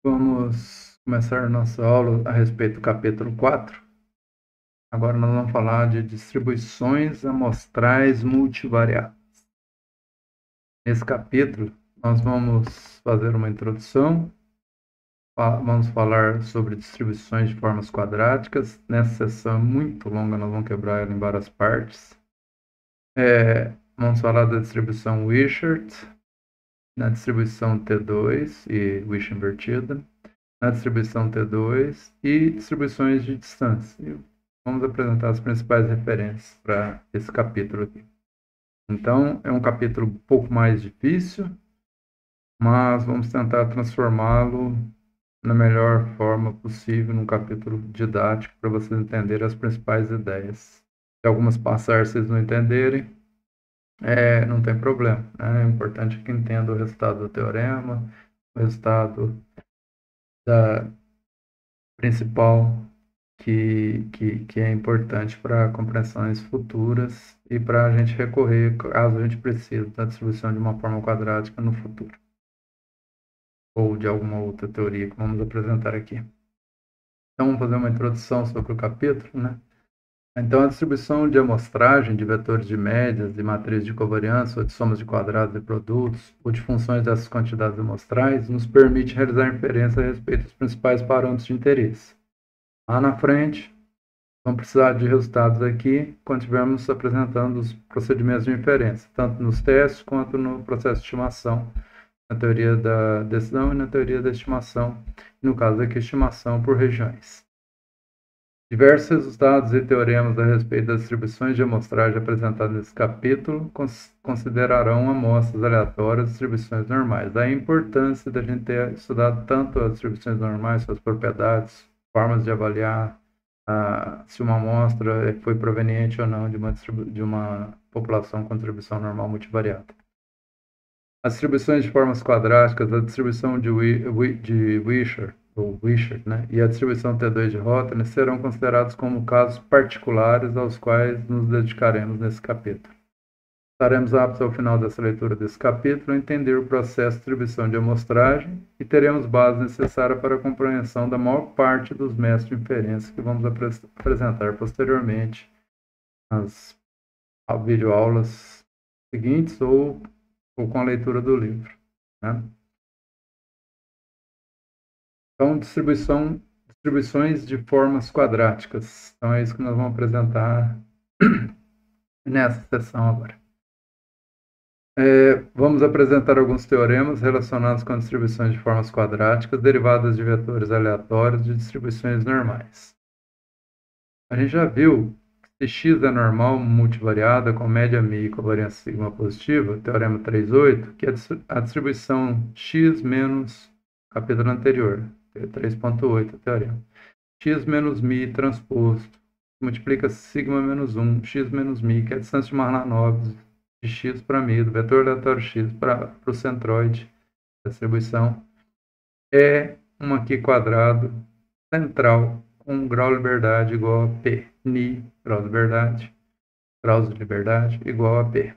Vamos começar nossa aula a respeito do capítulo 4. Agora nós vamos falar de distribuições amostrais multivariadas. Nesse capítulo, nós vamos fazer uma introdução, vamos falar sobre distribuições de formas quadráticas. Nessa sessão muito longa, nós vamos quebrar ela em várias partes. Vamos falar da distribuição Wishart, na distribuição T2 e Wishart invertida, na distribuição T2 e distribuições de distância. E vamos apresentar as principais referências para esse capítulo aqui. Então, é um capítulo um pouco mais difícil, mas vamos tentar transformá-lo na melhor forma possível num capítulo didático para vocês entenderem as principais ideias. Se algumas passagens vocês não entenderem, não tem problema, né? É importante que entenda o resultado do teorema, o resultado da principal que é importante para compreensões futuras e para a gente recorrer, caso a gente precise, da distribuição de uma forma quadrática no futuro, ou de alguma outra teoria que vamos apresentar aqui. Então, vamos fazer uma introdução sobre o capítulo, né? Então, a distribuição de amostragem de vetores de médias, de matrizes de covariância, ou de somas de quadrados de produtos, ou de funções dessas quantidades amostrais, nos permite realizar inferência a respeito dos principais parâmetros de interesse. Lá na frente, vamos precisar de resultados aqui quando estivermos apresentando os procedimentos de inferência, tanto nos testes quanto no processo de estimação, na teoria da decisão e na teoria da estimação, no caso aqui, estimação por regiões. Diversos resultados e teoremas a respeito das distribuições de amostragem apresentadas nesse capítulo considerarão amostras aleatórias e distribuições normais. Daí a importância da gente ter estudado tanto as distribuições normais, suas propriedades, formas de avaliar se uma amostra foi proveniente ou não de uma população com distribuição normal multivariada. As distribuições de formas quadráticas, a distribuição de Wishart, né, e a distribuição T2 de Rotner serão considerados como casos particulares aos quais nos dedicaremos nesse capítulo. Estaremos aptos ao final dessa leitura desse capítulo a entender o processo de distribuição de amostragem e teremos base necessária para a compreensão da maior parte dos métodos de inferência que vamos apresentar posteriormente nas videoaulas seguintes ou com a leitura do livro, né? Então, distribuições de formas quadráticas. Então, é isso que nós vamos apresentar nessa sessão agora. Vamos apresentar alguns teoremas relacionados com distribuições de formas quadráticas derivadas de vetores aleatórios de distribuições normais. A gente já viu que se x é normal multivariada com média mi e covariância sigma positiva, teorema 3.8, que é a distribuição x menos capítulo anterior, 3.8 teorema. X menos mi transposto multiplica sigma menos 1, x menos mi, que é a distância de Marlanov de x para mi, do vetor aleatório x para o centroide da distribuição, é uma Q quadrado central com grau de liberdade igual a P. Ni, graus de liberdade igual a P,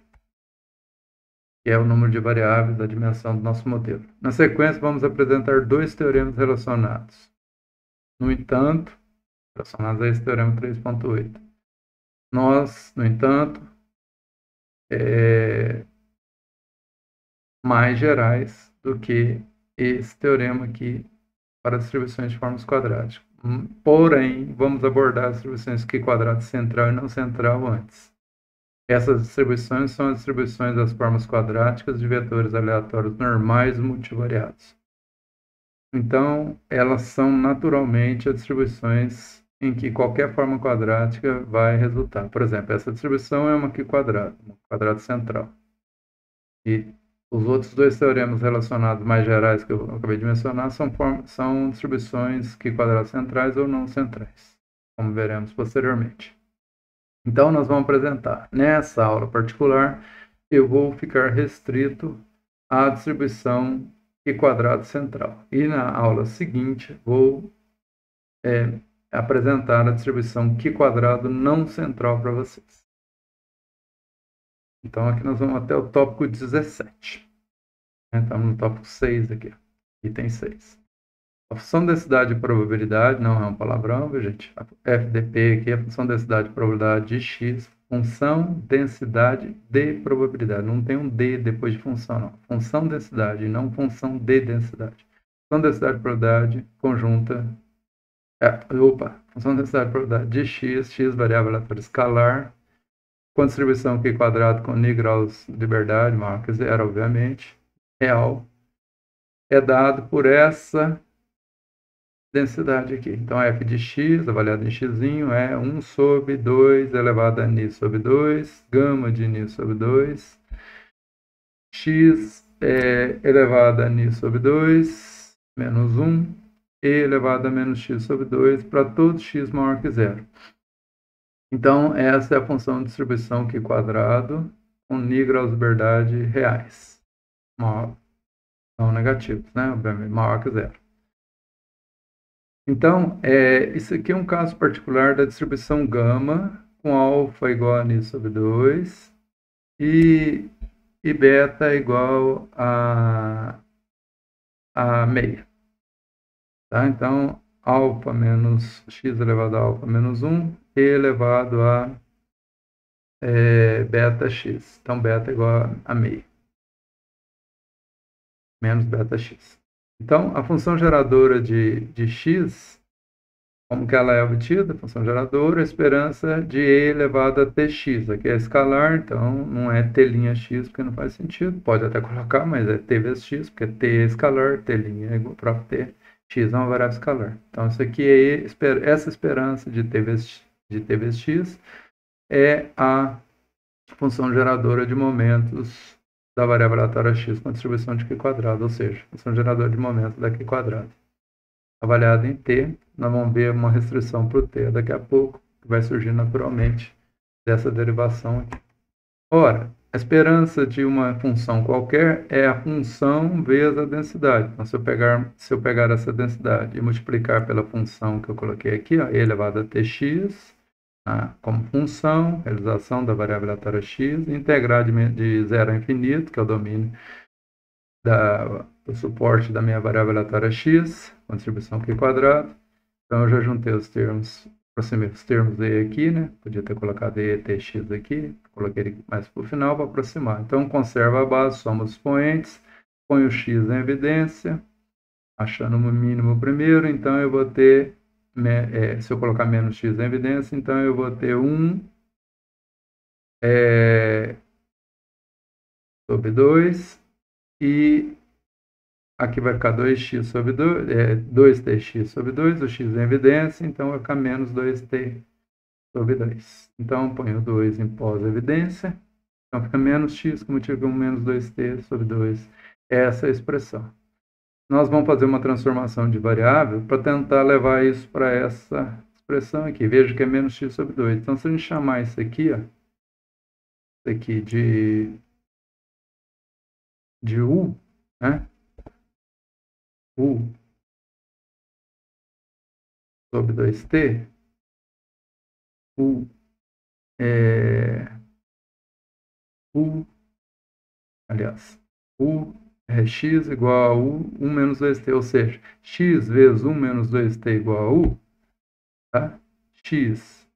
que é o número de variáveis da dimensão do nosso modelo. Na sequência, vamos apresentar dois teoremas relacionados. No entanto, relacionados a esse teorema 3.8. Nós, no entanto, mais gerais do que esse teorema aqui para distribuições de formas quadráticas. Porém, vamos abordar as distribuições Q quadrado central e não central antes. Essas distribuições são as distribuições das formas quadráticas de vetores aleatórios normais multivariados. Então, elas são naturalmente as distribuições em que qualquer forma quadrática vai resultar. Por exemplo, essa distribuição é uma Q quadrado, um quadrado central. E os outros dois teoremas relacionados mais gerais que eu acabei de mencionar são distribuições Q quadrados centrais ou não centrais, como veremos posteriormente. Então, nós vamos apresentar. Nessa aula particular, eu vou ficar restrito à distribuição Q quadrado central. E na aula seguinte, vou apresentar a distribuição Q quadrado não central para vocês. Então, aqui nós vamos até o tópico 17. Estamos no tópico 6 aqui, item 6. A função densidade e probabilidade não é um palavrão, viu, gente? A FDP aqui é a função densidade e probabilidade de x. Função densidade de probabilidade. Não tem um D depois de função, não. Função densidade, não função de densidade. Função densidade e probabilidade conjunta. Função densidade e probabilidade de x, x variável aleatória escalar, com distribuição Q quadrado com N graus de liberdade, maior que zero, obviamente, real, é dado por essa densidade aqui. Então, f de x, avaliado em x, é 1 sobre 2 elevado a n sobre 2, gama de n sobre 2, x elevado a n sobre 2, menos 1, e elevado a menos x sobre 2, para todo x maior que zero. Então, essa é a função de distribuição Q quadrado com N graus de liberdade reais. Maior, não negativos, né? Obviamente, maior que zero. Então, isso aqui é um caso particular da distribuição gama com alfa igual a N sobre 2 e beta igual a meia. Tá? Então, alfa menos x elevado a alfa menos 1 e elevado a beta x. Então, beta igual a meia. Menos beta x. Então, a função geradora de x, como que ela é obtida? A função geradora, a esperança de e elevado a tx. Aqui é escalar, então não é t'(x), porque não faz sentido. Pode até colocar, mas é t vezes x, porque t é escalar, t' é igual ao próprio t. X é uma variável escalar. Então, isso aqui essa esperança de t vezes x é a função geradora de momentos da variável aleatória x com distribuição de Q quadrado, ou seja, função geradora de momentos da Q quadrado. Avaliada em t, nós vamos ver uma restrição para o t daqui a pouco, que vai surgir naturalmente dessa derivação aqui. Ora, a esperança de uma função qualquer é a função vezes a densidade. Então, se eu pegar essa densidade e multiplicar pela função que eu coloquei aqui, ó, e elevado a tx, como função, realização da variável aleatória x, integrar de 0 a infinito, que é o domínio do suporte da minha variável aleatória x, com distribuição Q quadrado. Então, eu já juntei os termos, aproximei os termos e aqui, né? Podia ter colocado e tx aqui, coloquei ele mais para o final para aproximar. Então, conserva a base, soma os expoentes, põe o x em evidência, achando o mínimo primeiro, então eu vou ter, se eu colocar menos x em evidência, então eu vou ter 1 sobre 2, e aqui vai ficar 2x sobre 2, 2tx sobre 2, o x em evidência, então vai ficar menos 2t sobre 2. Então, ponho 2 em pós-evidência, então fica menos x, como eu tive 1 menos 2t sobre 2. Essa é a expressão. Nós vamos fazer uma transformação de variável para tentar levar isso para essa expressão aqui. Veja que é menos x sobre 2. Então, se a gente chamar isso aqui, ó, isso aqui de u, né? U sobre 2t, u é x igual a u, 1 menos 2t, ou seja, x vezes 1 menos 2t igual a u, tá? X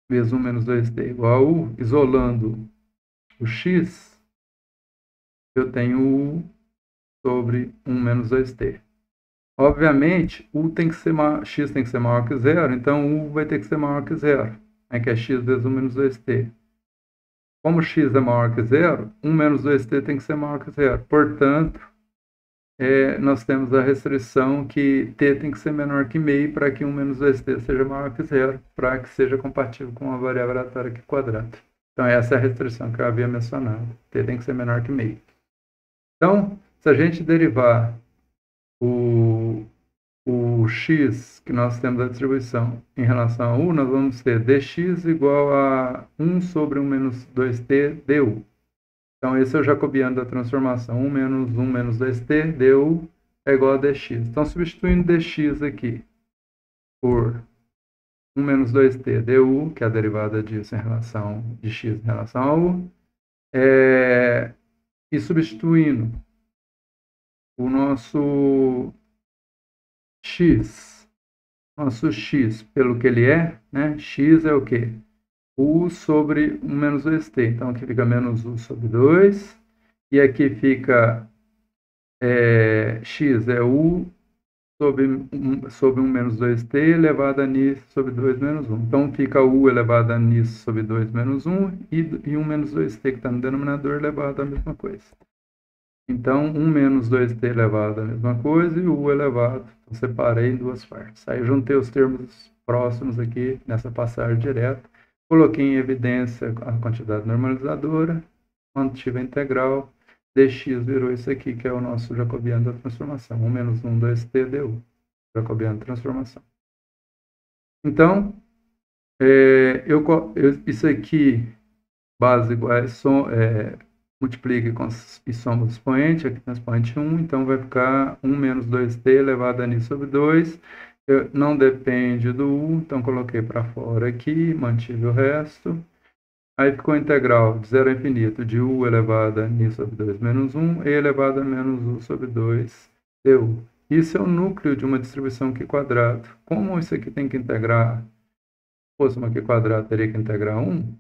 vezes 1 menos 2t igual a u, isolando o x, eu tenho u sobre 1 menos 2t. Obviamente, x tem que ser maior que zero, então u vai ter que ser maior que zero, né, que é x vezes 1 menos 2t. Como x é maior que zero, 1 menos 2t tem que ser maior que zero. Portanto, nós temos a restrição que t tem que ser menor que meio para que 1 menos 2t seja maior que zero, para que seja compatível com a variável aleatória Q quadrado. Então, essa é a restrição que eu havia mencionado. T tem que ser menor que meio. Então, se a gente derivar o x que nós temos da distribuição em relação a u, nós vamos ter dx igual a 1 sobre 1 menos 2t du. Então, esse é o jacobiano da transformação. 1 menos 2t du é igual a dx. Então, substituindo dx aqui por 1 menos 2t du, que é a derivada disso de x em relação a u, e substituindo o nosso x, nosso x, pelo que ele é, né? X é o quê? U sobre 1 menos 2t. Então, aqui fica menos U sobre 2. E aqui fica x é U sobre 1 menos 2t elevado a ni sobre 2 menos 1. Então, fica U elevado a ni sobre 2 menos 1 e 1 menos 2t que está no denominador elevado à mesma coisa. Então, 1 menos 2t elevado à mesma coisa e U elevado. Então, separei em duas partes. Aí, juntei os termos próximos aqui nessa passagem direta. Coloquei em evidência a quantidade normalizadora, mantive a integral, dx virou isso aqui, que é o nosso jacobiano da transformação, 1 menos 1, 2t du, jacobiano da transformação. Então, isso aqui, base iguais, multiplica e soma o expoente, aqui tem o expoente 1, então vai ficar 1 menos 2t elevado a ni sobre 2, não depende do u, então coloquei para fora aqui, mantive o resto. Aí ficou a integral de 0 a infinito de u elevado a ni sobre 2 menos 1 e elevado a menos u sobre 2 du. Isso é o núcleo de uma distribuição Q quadrado. Como isso aqui tem que integrar, se fosse uma Q quadrado, teria que integrar 1.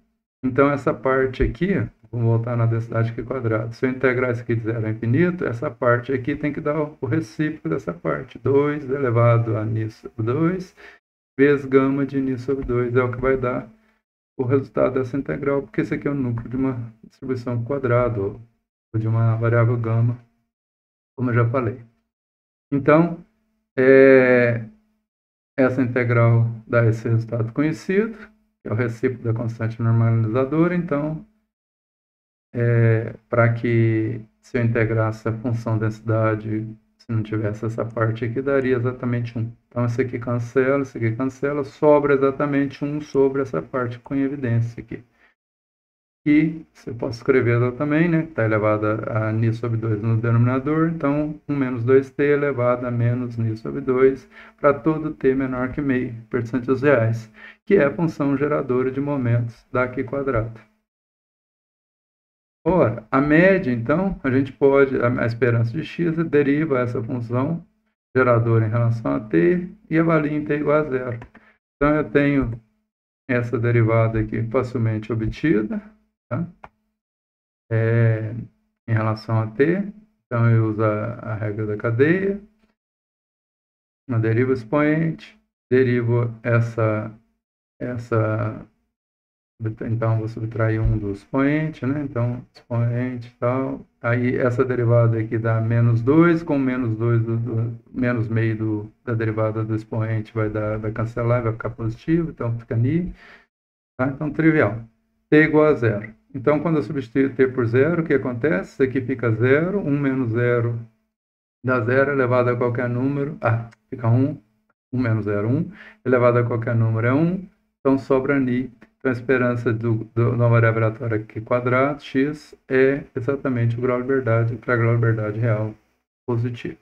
Então, essa parte aqui, vamos voltar na densidade Q quadrado. Se eu integrar isso aqui de 0 a infinito, essa parte aqui tem que dar o recíproco dessa parte. 2 elevado a ni sobre 2 vezes gama de ni sobre 2 é o que vai dar o resultado dessa integral, porque esse aqui é o núcleo de uma distribuição quadrado ou de uma variável gama, como eu já falei. Então, essa integral dá esse resultado conhecido, que é o recíproco da constante normalizadora. Então, para que se eu integrasse a função densidade, se não tivesse essa parte aqui, daria exatamente 1. Então, esse aqui cancela, sobra exatamente 1 sobre essa parte com evidência aqui. E eu posso escrever ela também, né? Está elevada a ni sobre 2 no denominador. Então, 1 menos 2t elevado a menos ni sobre 2 para todo t menor que meio, percentos reais, que é a função geradora de momentos da Q quadrado. Ora, a média, então, a gente pode, a esperança de x deriva essa função geradora em relação a t e avalia em t igual a 0. Então, eu tenho essa derivada aqui facilmente obtida, tá? Em relação a t, então eu uso a regra da cadeia, eu derivo o expoente, derivo então vou subtrair um do expoente, né? Então, expoente e tal, aí essa derivada aqui dá menos 2, com menos 2, menos meio da derivada do expoente vai cancelar, vai ficar positivo, então fica ni, tá? Então, trivial, t igual a 0. Então, quando eu substituir t por 0, o que acontece? Isso aqui fica 0, 1 menos 0 dá 0 elevado a qualquer número. Fica 1, 1 menos 0, 1. Elevado a qualquer número é 1, então sobra ni. Então, a esperança da variável aleatória aqui quadrado, x, é exatamente o grau de liberdade, para grau de liberdade real positivo.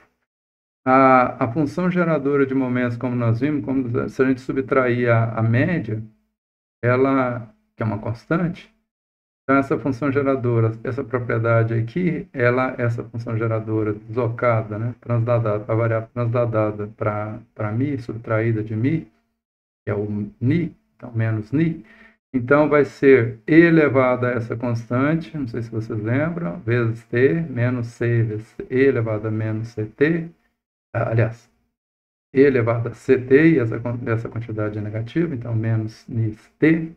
A função geradora de momentos, como nós vimos, se a gente subtrair a média, ela, que é uma constante, então, essa função geradora, essa propriedade aqui, essa função geradora deslocada, né, transladada, a variável transladada para mi, subtraída de mi, que é o ni, então menos ni, então vai ser e elevado a essa constante, não sei se vocês lembram, vezes t, menos c vezes e elevado a menos ct, aliás, e elevado a ct, e essa quantidade é negativa, então menos ni t,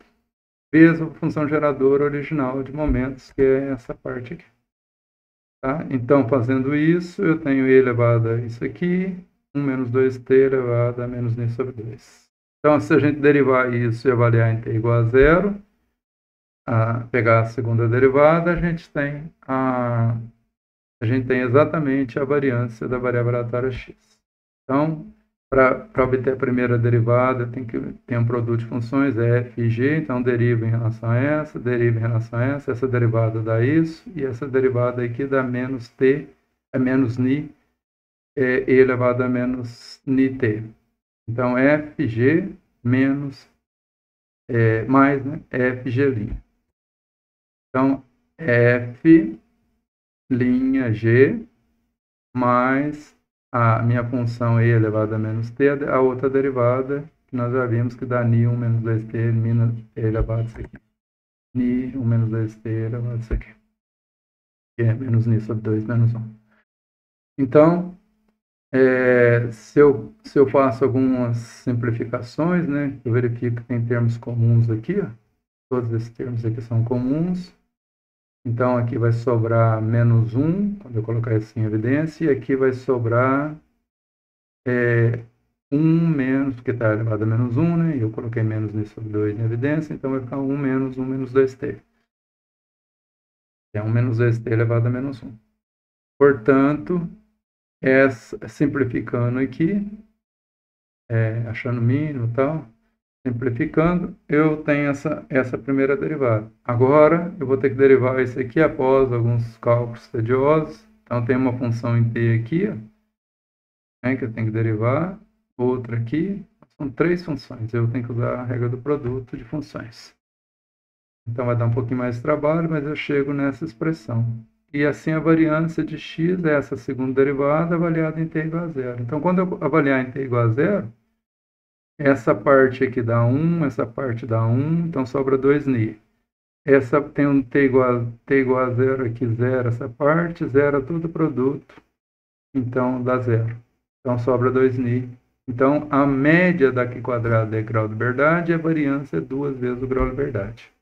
vezes a função geradora original de momentos, que é essa parte aqui. Tá? Então, fazendo isso, eu tenho e elevado a isso aqui, 1 menos 2t elevado a menos ni sobre 2. Então, se a gente derivar isso e avaliar em t igual a 0, pegar a segunda derivada, a gente tem exatamente a variância da variável aleatória x. Então, para obter a primeira derivada, tem que ter um produto de funções, f e g, então deriva em relação a essa, deriva em relação a essa derivada dá isso, e essa derivada aqui dá menos t, menos ni, e elevado a menos ni t. Então, fg menos, mais, né, fg'. Então, f' g mais a minha função e elevado a menos t, a outra derivada, que nós já vimos que dá ni 1 menos 2t menos t elevado a isso aqui. Ni 1 menos 2t elevado a isso aqui. Que é menos ni sobre 2 menos 1. Então, se eu faço algumas simplificações, né, eu verifico que tem termos comuns aqui, ó. Todos esses termos aqui são comuns. Então, aqui vai sobrar menos 1, quando eu colocar isso em evidência, e aqui vai sobrar 1 menos, porque está elevado a menos 1, né? E eu coloquei menos ni sobre 2 em evidência, então vai ficar 1 menos 2t. É 1 menos 2t elevado a menos 1. Portanto, simplificando aqui, achando o mínimo e tal, simplificando, eu tenho essa primeira derivada. Agora, eu vou ter que derivar isso aqui após alguns cálculos tediosos. Então, tem uma função em t aqui, ó, né, que eu tenho que derivar. Outra aqui. São 3 funções. Eu tenho que usar a regra do produto de funções. Então, vai dar um pouquinho mais de trabalho, mas eu chego nessa expressão. E assim, a variância de x é essa segunda derivada avaliada em t igual a 0. Então, quando eu avaliar em t igual a 0, essa parte aqui dá 1, essa parte dá 1, então sobra 2 ni. Essa tem um t igual a 0 aqui, 0 essa parte, 0 todo o produto, então dá 0. Então sobra 2 ni. Então a média da q quadrada é grau de liberdade e a variância é 2 vezes o grau de liberdade.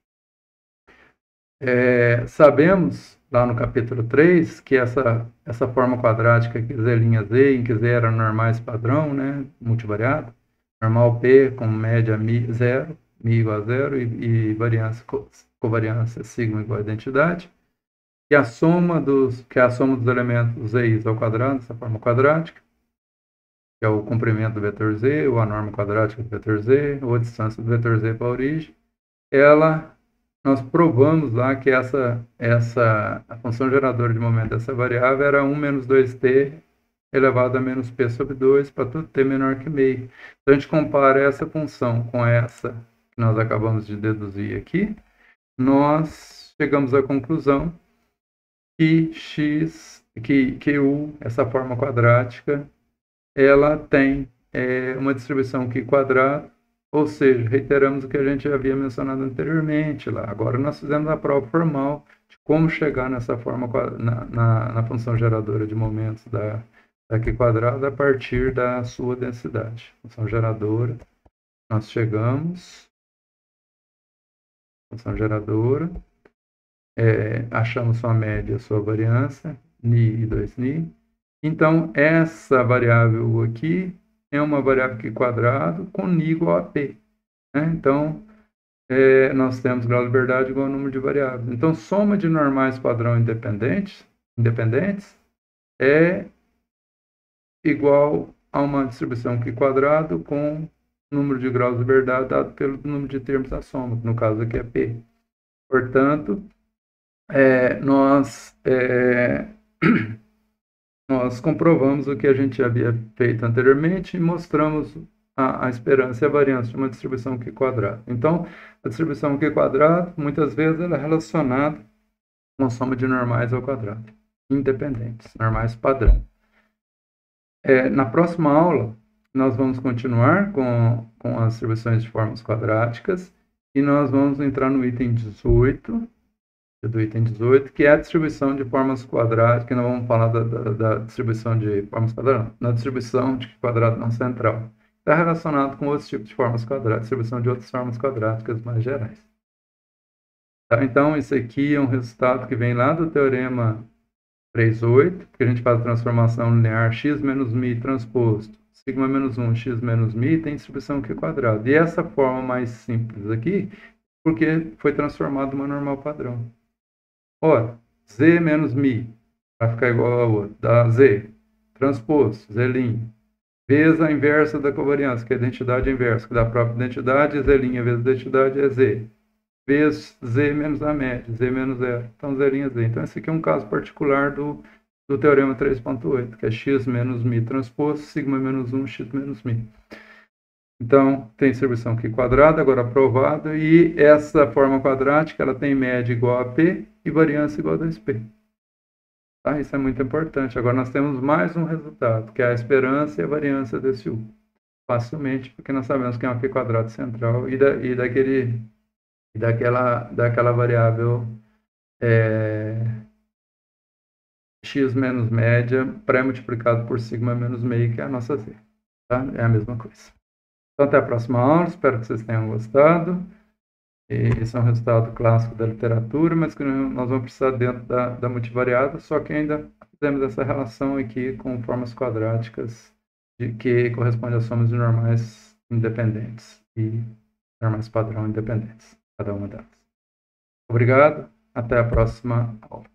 Sabemos, lá no capítulo 3, que essa forma quadrática aqui, z', em que z era normais padrão, né, multivariado, normal P com média mi 0, mi igual a 0 e variância, covariância sigma igual a identidade, que é a soma dos elementos z ao quadrado, essa forma quadrática, que é o comprimento do vetor z, ou a norma quadrática do vetor z, ou a distância do vetor z para a origem, nós provamos lá que a função geradora de momento dessa variável era 1 menos 2t elevado a menos p sobre 2 para tudo t menor que meio. Então, a gente compara essa função com essa que nós acabamos de deduzir aqui, nós chegamos à conclusão que u, essa forma quadrática, ela tem uma distribuição q quadrado, ou seja, reiteramos o que a gente já havia mencionado anteriormente lá. Agora nós fizemos a prova formal de como chegar nessa forma na função geradora de momentos da q quadrada a partir da sua densidade. Função geradora, nós chegamos, função geradora, achamos sua média, sua variância, ni e 2ni. Então, essa variável aqui é uma variável q quadrado com ni igual a p. Né? Então, nós temos grau de liberdade igual ao número de variáveis. Então, soma de normais padrão independentes é igual a uma distribuição q quadrado com número de graus de liberdade dado pelo número de termos da soma, que no caso aqui é p. Portanto, nós comprovamos o que a gente havia feito anteriormente e mostramos a esperança e a variância de uma distribuição q quadrado. Então, a distribuição q quadrado, muitas vezes, ela é relacionada com a soma de normais ao quadrado, independentes, normais padrão. Na próxima aula, nós vamos continuar com as distribuições de formas quadráticas e nós vamos entrar no item 18, que é a distribuição de formas quadráticas, que nós vamos falar da distribuição de formas quadradas, na distribuição de quadrado não central. Está relacionado com outros tipos de formas quadráticas, distribuição de outras formas quadráticas mais gerais. Tá? Então, isso aqui é um resultado que vem lá do teorema 3,8, que a gente faz a transformação linear x menos mi transposto, sigma menos 1, x menos mi, tem distribuição q quadrado. E essa forma mais simples aqui, porque foi transformado uma normal padrão. Ora, z menos mi, vai ficar igual a outra, dá z, transposto, z', vezes a inversa da covariância, que é a identidade inversa, que dá a própria identidade, z' vezes a identidade é z, vezes z menos a média, z menos 0, então z', z. Então, esse aqui é um caso particular do teorema 3.8, que é x menos mi transposto, sigma menos 1, x menos mi. Então, tem distribuição q quadrada, agora aprovada, e essa forma quadrática ela tem média igual a p e variância igual a 2p. Tá? Isso é muito importante. Agora nós temos mais um resultado, que é a esperança e a variância desse U. Facilmente, porque nós sabemos que é um aqui quadrado central daquela variável x menos média pré-multiplicado por sigma menos meio, que é a nossa z. Tá? É a mesma coisa. Então, até a próxima aula. Espero que vocês tenham gostado. Esse é um resultado clássico da literatura, mas que nós vamos precisar dentro da multivariada, só que ainda fizemos essa relação aqui com formas quadráticas que correspondem às somas de normais independentes e normais padrão independentes, cada uma delas. Obrigado, até a próxima aula.